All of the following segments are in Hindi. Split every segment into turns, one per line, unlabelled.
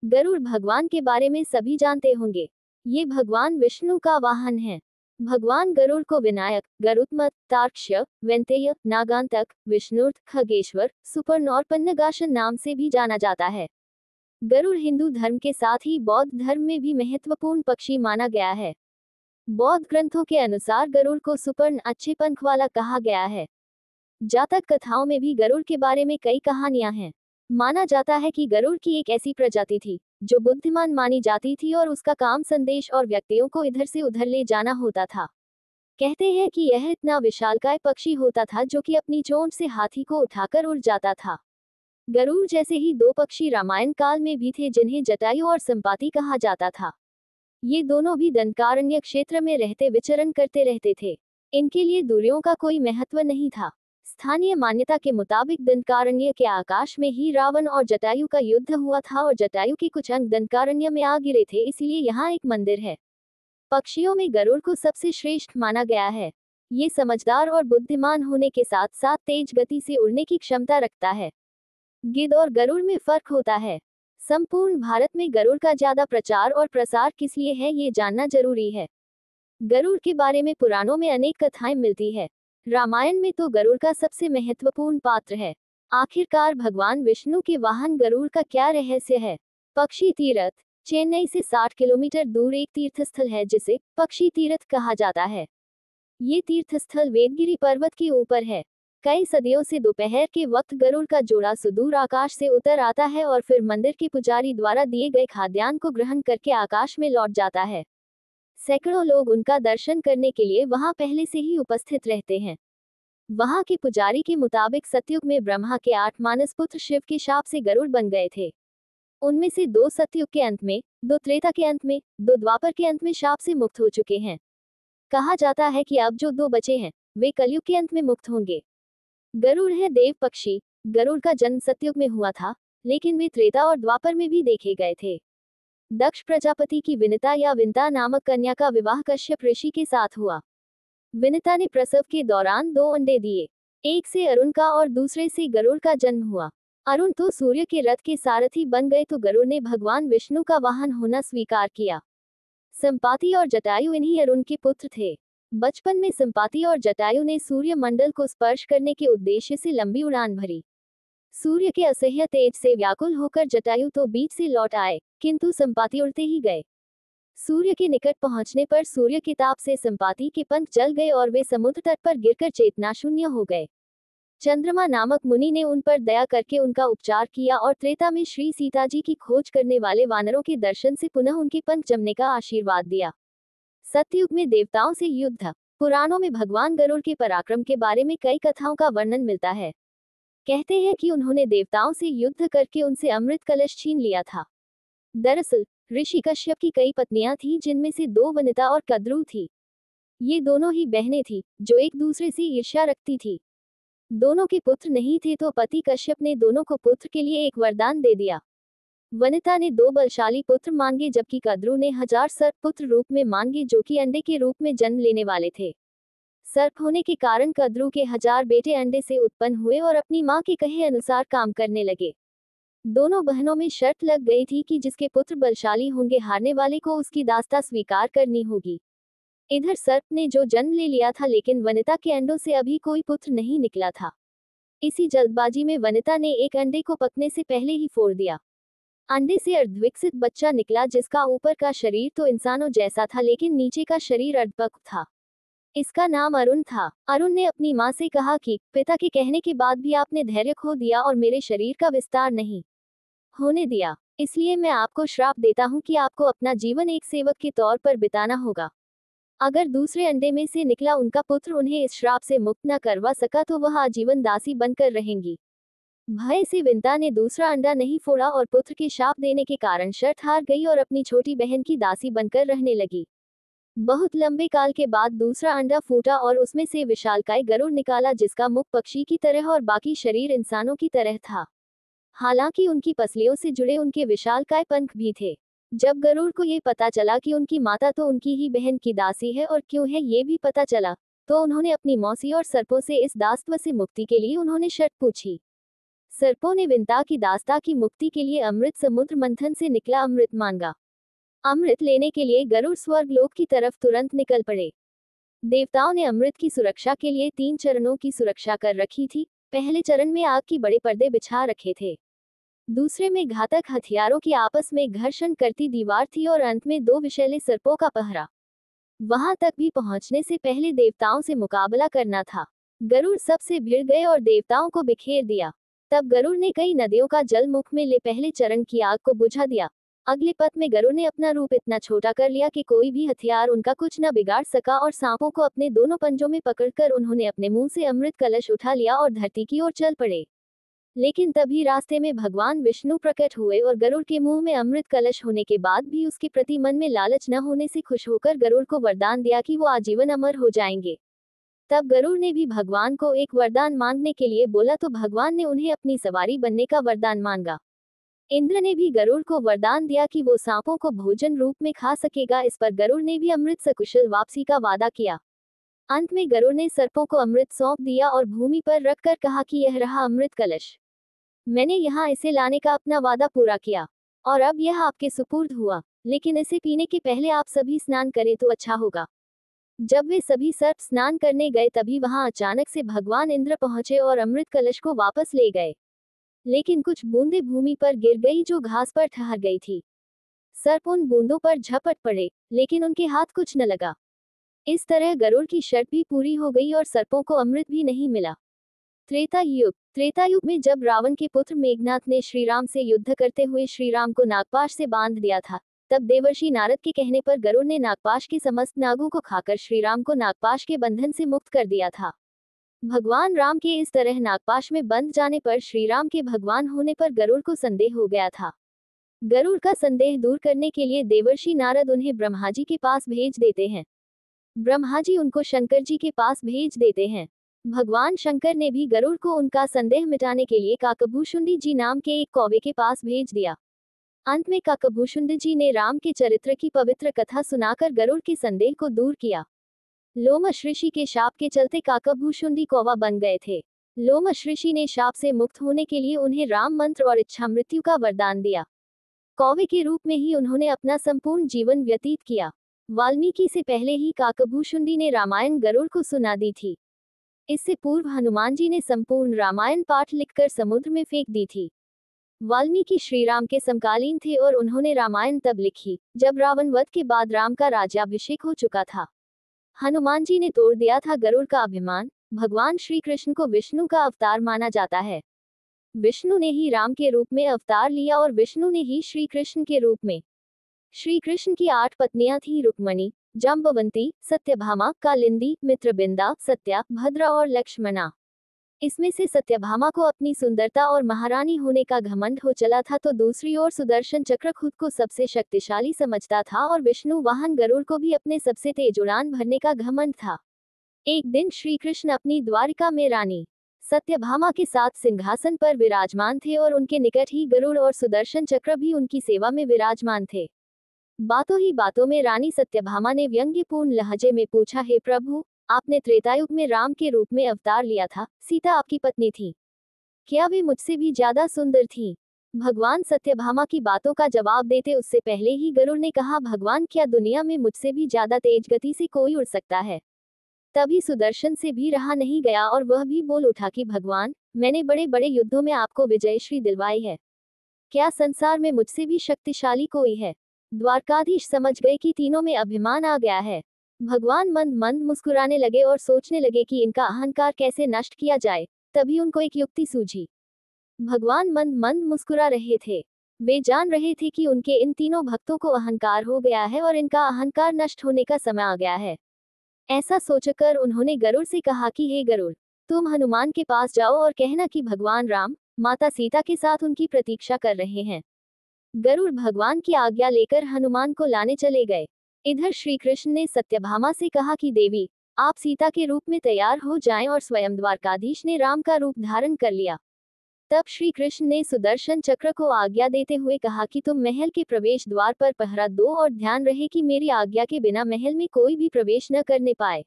गरुड़ भगवान के बारे में सभी जानते होंगे। ये भगवान विष्णु का वाहन है। भगवान गरुड़ को विनायक, गरुत्मत, तार्क्ष्य, वेंतेय, नागांतक, विष्णुर्थ, खगेश्वर, सुपर्ण और पन्नगाशन नाम से भी जाना जाता है। गरुड़ हिंदू धर्म के साथ ही बौद्ध धर्म में भी महत्वपूर्ण पक्षी माना गया है। बौद्ध ग्रंथों के अनुसार गरुड़ को सुपर्ण, अच्छे पंख वाला कहा गया है। जातक कथाओं में भी गरुड़ के बारे में कई कहानियां हैं। माना जाता है कि गरुड़ की एक ऐसी प्रजाति थी जो बुद्धिमान मानी जाती थी और उसका काम संदेश और व्यक्तियों को इधर से उधर ले जाना होता था। कहते हैं कि यह इतना विशालकाय पक्षी होता था जो कि अपनी चोंच से हाथी को उठाकर उड़ जाता था। गरुड़ जैसे ही दो पक्षी रामायण काल में भी थे जिन्हें जटायु और संपाति कहा जाता था। ये दोनों भी दंडकारण्य क्षेत्र में रहते विचरण करते रहते थे। इनके लिए दूरियों का कोई महत्व नहीं था। स्थानीय मान्यता के मुताबिक दंडकारण्य के आकाश में ही रावण और जटायु का युद्ध हुआ था और जटायु के कुछ अंग दंडकारण्य में आ गिरे थे, इसलिए यहाँ एक मंदिर है। पक्षियों में गरुड़ को सबसे श्रेष्ठ माना गया है। ये समझदार और बुद्धिमान होने के साथ साथ तेज गति से उड़ने की क्षमता रखता है। गिद्ध और गरुड़ में फर्क होता है। संपूर्ण भारत में गरुड़ का ज्यादा प्रचार और प्रसार किस लिए है ये जानना जरूरी है। गरुड़ के बारे में पुराणों में अनेक कथाएं मिलती है। रामायण में तो गरुड़ का सबसे महत्वपूर्ण पात्र है। आखिरकार भगवान विष्णु के वाहन गरुड़ का क्या रहस्य है? पक्षी तीर्थ। चेन्नई से 60 किलोमीटर दूर एक तीर्थस्थल है जिसे पक्षी तीर्थ कहा जाता है। ये तीर्थस्थल वेदगिरी पर्वत के ऊपर है। कई सदियों से दोपहर के वक्त गरुड़ का जोड़ा सुदूर आकाश से उतर आता है और फिर मंदिर के पुजारी द्वारा दिए गए खाद्यान्न को ग्रहण करके आकाश में लौट जाता है। सैकड़ों लोग उनका दर्शन करने के लिए वहां पहले से ही उपस्थित रहते हैं। वहां के पुजारी के मुताबिक सतयुग में ब्रह्मा के 8 मानस पुत्र शिव के शाप से गरुड़ बन गए थे। उनमें से 2 सतयुग के अंत में, 2 त्रेता के अंत में, 2 द्वापर के अंत में शाप से मुक्त हो चुके हैं। कहा जाता है कि अब जो 2 बचे हैं वे कलयुग के अंत में मुक्त होंगे। गरुड़ है देव पक्षी। गरुड़ का जन्म सतयुग में हुआ था, लेकिन वे त्रेता और द्वापर में भी देखे गए थे। दक्ष प्रजापति की विनिता या विंता नामक कन्या का विवाह कश्यप ऋषि के साथ हुआ। विनिता ने प्रसव के दौरान 2 अंडे दिए। एक से अरुण का और दूसरे से गरुड़ का जन्म हुआ। अरुण तो सूर्य के रथ के सारथी बन गए तो गरुड़ ने भगवान विष्णु का वाहन होना स्वीकार किया। संपाति और जटायु इन्हीं अरुण के पुत्र थे। बचपन में संपाति और जटायु ने सूर्य मंडल को स्पर्श करने के उद्देश्य से लंबी उड़ान भरी। सूर्य के असह्य तेज से व्याकुल होकर जटायु तो बीच से लौट आए, किंतु संपाति उड़ते ही गए। सूर्य के निकट पहुंचने पर सूर्य के ताप से संपाति के पंख जल गए और वे समुद्र तट पर गिरकर चेतनाशून्य हो गए। चंद्रमा नामक मुनि ने उन पर दया करके उनका उपचार किया और त्रेता में श्री सीता जी की खोज करने वाले वानरों के दर्शन से पुनः उनके पंख जमने का आशीर्वाद दिया। सतयुग में देवताओं से युद्ध। पुराणों में भगवान गरुड़ के पराक्रम के बारे में कई कथाओं का वर्णन मिलता है। कहते हैं कि उन्होंने देवताओं से युद्ध करके उनसे अमृत कलश छीन लिया था। दरअसल ऋषि कश्यप की कई पत्नियां थीं जिनमें से 2 वनिता और कद्रू थी। ये दोनों ही बहनें थीं जो एक दूसरे से ईर्ष्या रखती थी। दोनों के पुत्र नहीं थे तो पति कश्यप ने दोनों को पुत्र के लिए एक वरदान दे दिया। वनिता ने 2 बलशाली पुत्र मांगे जबकि कद्रू ने 1000 सर्प पुत्र रूप में मांगे जो कि अंडे के रूप में जन्म लेने वाले थे। सर्प होने के कारण कद्रू के 1000 बेटे अंडे से उत्पन्न हुए और अपनी मां के कहे अनुसार काम करने लगे। दोनों बहनों में शर्त लग गई थी कि जिसके पुत्र बलशाली होंगे हारने वाले को उसकी दास्ता स्वीकार करनी होगी। इधर सर्प ने जो जन्म ले लिया था लेकिन वनिता के अंडों से अभी कोई पुत्र नहीं निकला था। इसी जल्दबाजी में वनिता ने एक अंडे को पकने से पहले ही फोड़ दिया। अंडे से अर्धविकसित बच्चा निकला जिसका ऊपर का शरीर तो इंसानों जैसा था लेकिन नीचे का शरीर अर्धपक्व था। इसका नाम अरुण था। अरुण ने अपनी मां से कहा कि पिता के कहने के बाद भी आपने धैर्य खो दिया और मेरे शरीर का विस्तार नहीं होने दिया, इसलिए मैं आपको श्राप देता हूं कि आपको अपना जीवन एक सेवक के तौर पर बिताना होगा। अगर दूसरे अंडे में से निकला उनका पुत्र उन्हें इस श्राप से मुक्त न करवा सका तो वह आजीवन दासी बनकर रहेंगी। भय से विंता ने दूसरा अंडा नहीं फोड़ा और पुत्र के शाप देने के कारण शर्त हार गई और अपनी छोटी बहन की दासी बनकर रहने लगी। बहुत लंबे काल के बाद दूसरा अंडा फूटा और उसमें से विशालकाय गरुड़ निकाला जिसका मुख पक्षी की तरह और बाकी शरीर इंसानों की तरह था। हालांकि उनकी पसलियों से जुड़े उनके विशालकाय पंख भी थे। जब गरुड़ को ये पता चला कि उनकी माता तो उनकी ही बहन की दासी है और क्यों है ये भी पता चला, तो उन्होंने अपनी मौसी और सर्पों से इस दासत्व से मुक्ति के लिए उन्होंने शर्त पूछी। सर्पों ने विंता की दास्ता की मुक्ति के लिए अमृत समुद्र मंथन से निकला अमृत मांगा। अमृत लेने के लिए गरुड़ स्वर्गलोक की तरफ तुरंत निकल पड़े। देवताओं ने अमृत की सुरक्षा के लिए 3 चरणों की सुरक्षा कर रखी थी। पहले चरण में आग की बड़े पर्दे बिछा रखे थे, दूसरे में घातक हथियारों की आपस में घर्षण करती दीवार थी और अंत में 2 विषैले सर्पों का पहरा। वहां तक भी पहुंचने से पहले देवताओं से मुकाबला करना था। गरुड़ सबसे भिड़ गए और देवताओं को बिखेर दिया। तब गरुड़ ने कई नदियों का जल मुख में ले पहले चरण की आग को बुझा दिया। अगले पथ में गरुड़ ने अपना रूप इतना छोटा कर लिया कि कोई भी हथियार उनका कुछ न बिगाड़ सका और सांपों को अपने दोनों पंजों में पकड़कर उन्होंने अपने मुंह से अमृत कलश उठा लिया और धरती की ओर चल पड़े। लेकिन तभी रास्ते में भगवान विष्णु प्रकट हुए और गरुड़ के मुंह में अमृत कलश होने के बाद भी उसके प्रति मन में लालच न होने से खुश होकर गरुड़ को वरदान दिया कि वो आजीवन अमर हो जाएंगे। तब गरुड़ ने भी भगवान को एक वरदान मांगने के लिए बोला तो भगवान ने उन्हें अपनी सवारी बनने का वरदान मांगा। इंद्र ने भी गरुड़ को वरदान दिया कि वो सांपों को भोजन रूप में खा सकेगा। इस पर गरुड़ ने भी अमृत सकुशल वापसी का वादा किया। अंत में गरुड़ ने सर्पों को अमृत सौंप दिया और भूमि पर रखकर कहा कि यह रहा अमृत कलश। मैंने यहाँ इसे लाने का अपना वादा पूरा किया और अब यह आपके सुपुर्द हुआ, लेकिन इसे पीने के पहले आप सभी स्नान करें तो अच्छा होगा। जब वे सभी सर्प स्नान करने गए तभी वहां अचानक से भगवान इंद्र पहुंचे और अमृत कलश को वापस ले गए। लेकिन कुछ बूंदें भूमि पर गिर गई जो घास पर ठहर गई थी। सर्प उन बूंदों पर झपट पड़े, लेकिन उनके हाथ कुछ न लगा। इस तरह गरुड़ की शर्त भी पूरी हो गई और सर्पों को अमृत भी नहीं मिला। त्रेता युग में जब रावण के पुत्र मेघनाथ ने श्रीराम से युद्ध करते हुए श्रीराम को नागपाश से बांध दिया था, तब देवर्षि नारद के कहने पर गरुड़ ने नागपाश के समस्त नागों को खाकर श्रीराम को नागपाश के बंधन से मुक्त कर दिया था। भगवान राम के इस तरह नागपाश में बंध जाने पर श्रीराम के भगवान होने पर गरुड़ को संदेह हो गया था। गरुड़ का संदेह दूर करने के लिए देवर्षि नारद उन्हें ब्रह्मा जी के पास भेज देते हैं। ब्रह्मा जी उनको शंकर जी के पास भेज देते हैं। भगवान शंकर ने भी गरुड़ को उनका संदेह मिटाने के लिए काकभूषुंडी जी नाम के एक कौवे के पास भेज दिया। अंत में काकभूषुंडी जी ने राम के चरित्र की पवित्र कथा सुनाकर गरुड़ के संदेह को दूर किया। लोमश ऋषि के शाप के चलते काकभूषुंडी कौवा बन गए थे। लोमश ऋषि ने शाप से मुक्त होने के लिए उन्हें राम मंत्र और इच्छा मृत्यु का वरदान दिया। कौवे के रूप में ही उन्होंने अपना संपूर्ण जीवन व्यतीत किया। वाल्मीकि से पहले ही काकभूषुंडी ने रामायण गरुड़ को सुना दी थी। इससे पूर्व हनुमान जी ने संपूर्ण रामायण पाठ लिखकर समुद्र में फेंक दी थी। वाल्मीकि श्रीराम के समकालीन थे और उन्होंने रामायण तब लिखी जब रावण वध के बाद राम का राज्याभिषेक हो चुका था। हनुमान जी ने तोड़ दिया था गरुड़ का अभिमान। भगवान श्री कृष्ण को विष्णु का अवतार माना जाता है। विष्णु ने ही राम के रूप में अवतार लिया और विष्णु ने ही श्री कृष्ण के रूप में। श्री कृष्ण की 8 पत्नियां थीं, रुक्मणी, जाम्बवंती, सत्यभामा, कालिंदी, मित्रबिंदा, सत्या, भद्रा और लक्ष्मणा। इसमें से सत्यभामा को अपनी सुंदरता और महारानी होने का घमंड हो चला था, तो दूसरी ओर सुदर्शन चक्र खुद को सबसे शक्तिशाली समझता था और विष्णु वाहन गरुड़ को भी अपने सबसे तेज उड़ान भरने का घमंड था। एक दिन श्री कृष्ण अपनी द्वारिका में रानी सत्यभामा के साथ सिंहासन पर विराजमान थे और उनके निकट ही गरुड़ और सुदर्शन चक्र भी उनकी सेवा में विराजमान थे। बातों ही बातों में रानी सत्यभामा ने व्यंग्यपूर्ण लहजे में पूछा, हे प्रभु, आपने त्रेतायुग में राम के रूप में अवतार लिया था, सीता आपकी पत्नी थी, क्या वे मुझसे भी ज्यादा सुंदर थीं? भगवान सत्यभामा की बातों का जवाब देते उससे पहले ही गरुड़ ने कहा, भगवान, क्या दुनिया में मुझसे भी ज्यादा तेज गति से कोई उड़ सकता है? तभी सुदर्शन से भी रहा नहीं गया और वह भी बोल उठा कि भगवान, मैंने बड़े बड़े युद्धों में आपको विजयश्री दिलवाई है, क्या संसार में मुझसे भी शक्तिशाली कोई है? द्वारकाधीश समझ गए कि तीनों में अभिमान आ गया है। भगवान मंद मंद मुस्कुराने लगे और सोचने लगे कि इनका अहंकार कैसे नष्ट किया जाए। तभी उनको एक युक्ति सूझी। भगवान मंद मंद मुस्कुरा रहे थे। वे जान रहे थे कि उनके इन तीनों भक्तों को अहंकार हो गया है और इनका अहंकार नष्ट होने का समय आ गया है। ऐसा सोचकर उन्होंने गरुड़ से कहा कि हे गरुड़, तुम हनुमान के पास जाओ और कहना कि भगवान राम माता सीता के साथ उनकी प्रतीक्षा कर रहे हैं। गरुड़ भगवान की आज्ञा लेकर हनुमान को लाने चले गए। इधर श्री कृष्ण ने सत्यभामा से कहा कि देवी, आप सीता के रूप में तैयार हो जाएं और स्वयं द्वारकाधीश ने राम का रूप धारण कर लिया। तब श्री कृष्ण ने सुदर्शन चक्र को आज्ञा देते हुए कहा कि तुम महल के प्रवेश द्वार पर पहरा दो और ध्यान रहे कि मेरी आज्ञा के बिना महल में कोई भी प्रवेश न करने पाए।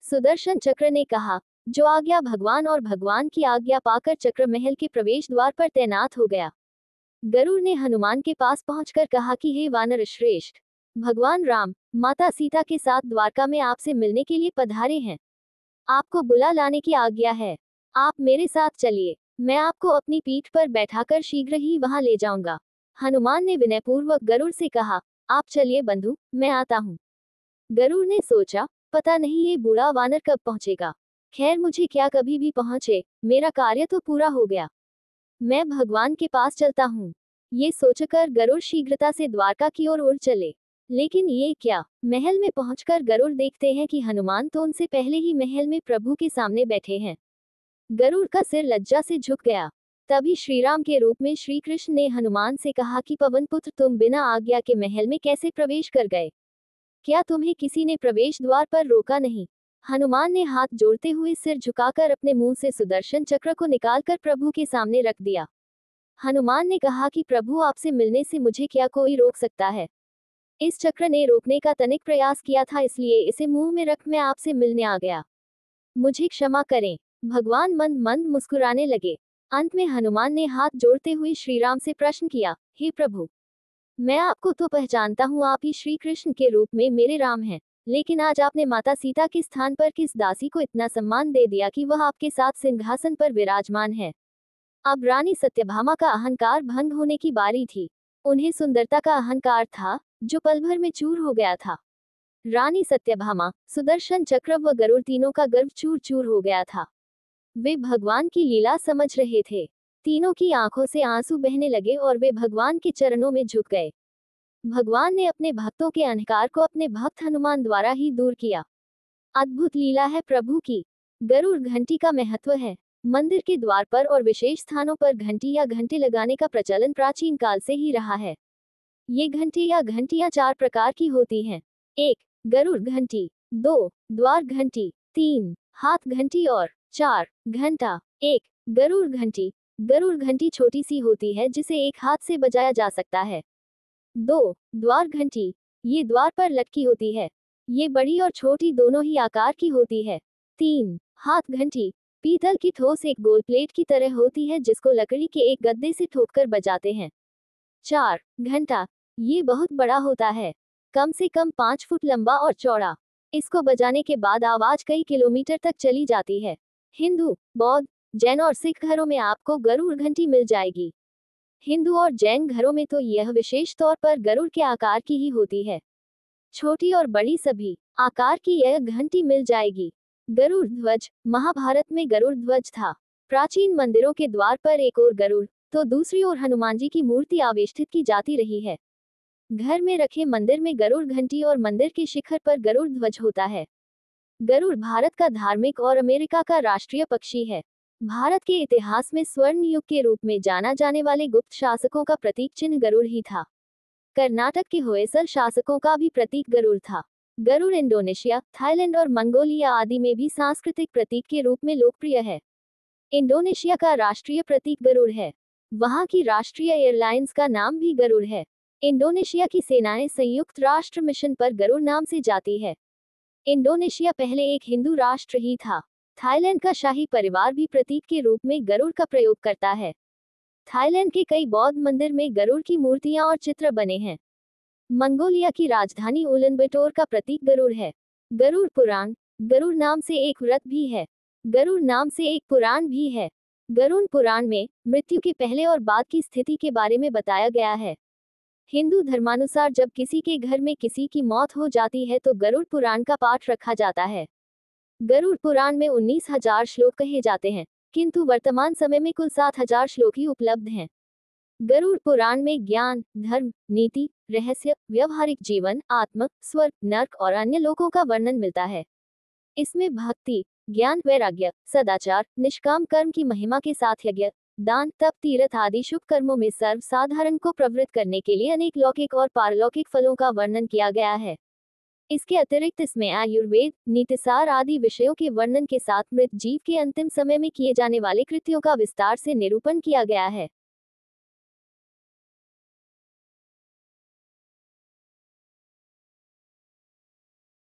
सुदर्शन चक्र ने कहा, जो आज्ञा भगवान और भगवान की आज्ञा पाकर चक्र महल के प्रवेश द्वार पर तैनात हो गया। गरुड़ ने हनुमान के पास पहुंचकर कहा कि हे वानर श्रेष्ठ, भगवान राम माता सीता के साथ द्वारका में आपसे मिलने के लिए पधारे हैं। आपको बुला लाने की आज्ञा है। आप मेरे साथ चलिए, मैं आपको अपनी पीठ पर बैठाकर शीघ्र ही वहां ले जाऊंगा। हनुमान ने विनयपूर्वक गरुड़ से कहा, आप चलिए बंधु, मैं आता हूँ। गरुड़ ने सोचा, पता नहीं ये बूढ़ा वानर कब पहुंचेगा। खैर मुझे क्या, कभी भी पहुंचे, मेरा कार्य तो पूरा हो गया। मैं भगवान के पास चलता हूँ। ये सोचकर गरुड़ शीघ्रता से द्वारका की ओर उड़ चले। लेकिन ये क्या, महल में पहुंचकर गरुड़ देखते हैं कि हनुमान तो उनसे पहले ही महल में प्रभु के सामने बैठे हैं। गरुड़ का सिर लज्जा से झुक गया। तभी श्रीराम के रूप में श्री कृष्ण ने हनुमान से कहा कि पवन पुत्र, तुम बिना आज्ञा के महल में कैसे प्रवेश कर गए? क्या तुम्हें किसी ने प्रवेश द्वार पर रोका नहीं? हनुमान ने हाथ जोड़ते हुए सिर झुकाकर अपने मुंह से सुदर्शन चक्र को निकालकर प्रभु के सामने रख दिया। हनुमान ने कहा कि प्रभु, आपसे मिलने से मुझे क्या कोई रोक सकता है? इस चक्र ने रोकने का तनिक प्रयास किया था, इसलिए इसे मुंह में रख मैं आपसे मिलने आ गया। मुझे क्षमा करें। भगवान मंद मंद मुस्कुराने लगे। अंत में हनुमान ने हाथ जोड़ते हुए श्रीराम से प्रश्न किया, हे प्रभु, मैं आपको तो पहचानता हूँ, आप ही श्री कृष्ण के रूप में मेरे राम हैं। लेकिन आज आपने माता सीता के स्थान पर किस दासी को इतना सम्मान दे दिया कि वह आपके साथ सिंहासन पर विराजमान है। अब रानी सत्यभामा का अहंकार भंग होने की बारी थी। उन्हें सुंदरता का अहंकार था, जो पल भर में चूर हो गया था। रानी सत्यभामा, सुदर्शन चक्र व गरुड़, तीनों का गर्व चूर चूर हो गया था। वे भगवान की लीला समझ रहे थे। तीनों की आंखों से आंसू बहने लगे और वे भगवान के चरणों में झुक गए। भगवान ने अपने भक्तों के अहंकार को अपने भक्त हनुमान द्वारा ही दूर किया। अद्भुत लीला है प्रभु की। गरुड़ घंटी का महत्व है। मंदिर के द्वार पर और विशेष स्थानों पर घंटी या घंटे लगाने का प्रचलन प्राचीन काल से ही रहा है। ये घंटी या घंटियां 4 प्रकार की होती हैं। 1. गरुड़ घंटी, 2. द्वार घंटी, 3. हाथ घंटी और 4. घंटा। 1. गरुड़ घंटी। गरुड़ घंटी छोटी सी होती है जिसे एक हाथ से बजाया जा सकता है। 2. द्वार घंटी, ये द्वार पर लटकी होती है। ये बड़ी और छोटी दोनों ही आकार की होती है। 3. हाथ घंटी, पीतल की ठोस एक गोल प्लेट की तरह होती है जिसको लकड़ी के एक गद्दे से ठोककर बजाते हैं। 4. घंटा, ये बहुत बड़ा होता है, कम से कम 5 फुट लंबा और चौड़ा। इसको बजाने के बाद आवाज कई किलोमीटर तक चली जाती है। हिंदू, बौद्ध, जैन और सिख घरों में आपको गरुड़ घंटी मिल जाएगी। हिंदू और जैन घरों में तो यह विशेष तौर पर गरुड़ के आकार की ही होती है। छोटी और बड़ी सभी आकार की यह घंटी मिल जाएगी। गरुड़ ध्वज, महाभारत में गरुड़ ध्वज था। प्राचीन मंदिरों के द्वार पर एक ओर गरुड़ तो दूसरी ओर हनुमान जी की मूर्ति आवेष्टित की जाती रही है। घर में रखे मंदिर में गरुड़ घंटी और मंदिर के शिखर पर गरुड़ ध्वज होता है। गरुड़ भारत का धार्मिक और अमेरिका का राष्ट्रीय पक्षी है। भारत के इतिहास में स्वर्ण युग के रूप में जाना जाने वाले गुप्त शासकों का प्रतीक चिन्ह गरुड़ ही था। कर्नाटक के होयसल शासकों का भी प्रतीक गरुड़ था। गरुड़ इंडोनेशिया, थाईलैंड और मंगोलिया आदि में भी सांस्कृतिक प्रतीक के रूप में लोकप्रिय है। इंडोनेशिया का राष्ट्रीय प्रतीक गरुड़ है। वहां की राष्ट्रीय एयरलाइंस का नाम भी गरुड़ है। इंडोनेशिया की सेनाएं संयुक्त राष्ट्र मिशन पर गरुड़ नाम से जाती है। इंडोनेशिया पहले एक हिंदू राष्ट्र ही था। थाईलैंड का शाही परिवार भी प्रतीक के रूप में गरुड़ का प्रयोग करता है। थाईलैंड के कई बौद्ध मंदिर में गरुड़ की मूर्तियां और चित्र बने हैं। मंगोलिया की राजधानी उलानबाटर का प्रतीक गरुड़ है। गरुड़ पुराण, गरुड़ नाम से एक व्रत भी है। गरुड़ नाम से एक पुराण भी है। गरुड़ पुराण में मृत्यु के पहले और बाद की स्थिति के बारे में बताया गया है। हिंदू धर्मानुसार जब किसी के घर में किसी की मौत हो जाती है तो गरुड़ पुराण का पाठ रखा जाता है। गरुड़ पुराण में 19,000 श्लोक कहे जाते हैं, किंतु वर्तमान समय में कुल 7,000 श्लोक ही उपलब्ध हैं। गरुड़ पुराण में ज्ञान, धर्म, नीति, रहस्य, व्यवहारिक जीवन, आत्म, स्वर्ग, नर्क और अन्य लोकों का वर्णन मिलता है। इसमें भक्ति, ज्ञान, वैराग्य, सदाचार, निष्काम कर्म की महिमा के साथ यज्ञ, दान, तप, तीर्थ आदि शुभ कर्मों में सर्वसाधारण को प्रवृत्त करने के लिए अनेक लौकिक और पारलौकिक फलों का वर्णन किया गया है। इसके अतिरिक्त इसमें आयुर्वेद, नीतिसार आदि विषयों के वर्णन के साथ मृत जीव के अंतिम समय में किए जाने वाले कृत्यों का विस्तार से निरूपण किया गया है।